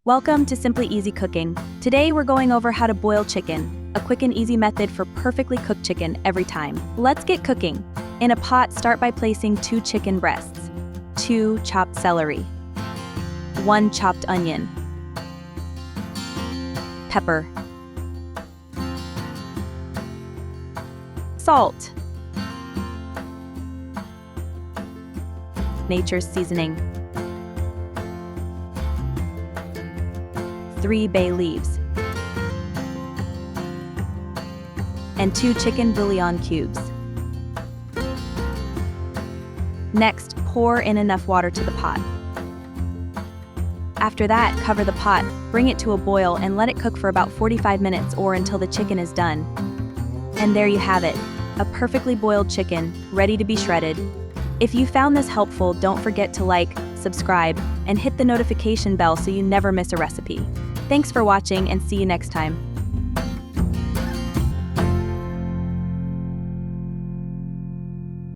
Welcome to Simply Easy Cooking. Today we're going over how to boil chicken, a quick and easy method for perfectly cooked chicken every time. Let's get cooking. In a pot, start by placing 2 chicken breasts, 2 chopped celery, 1 chopped onion, pepper, salt, nature's seasoning, 3 bay leaves, and 2 chicken bouillon cubes. Next, pour in enough water to the pot. After that, cover the pot, bring it to a boil, and let it cook for about 45 minutes or until the chicken is done. And there you have it, a perfectly boiled chicken, ready to be shredded. If you found this helpful, don't forget to like, subscribe, and hit the notification bell so you never miss a recipe. Thanks for watching and see you next time.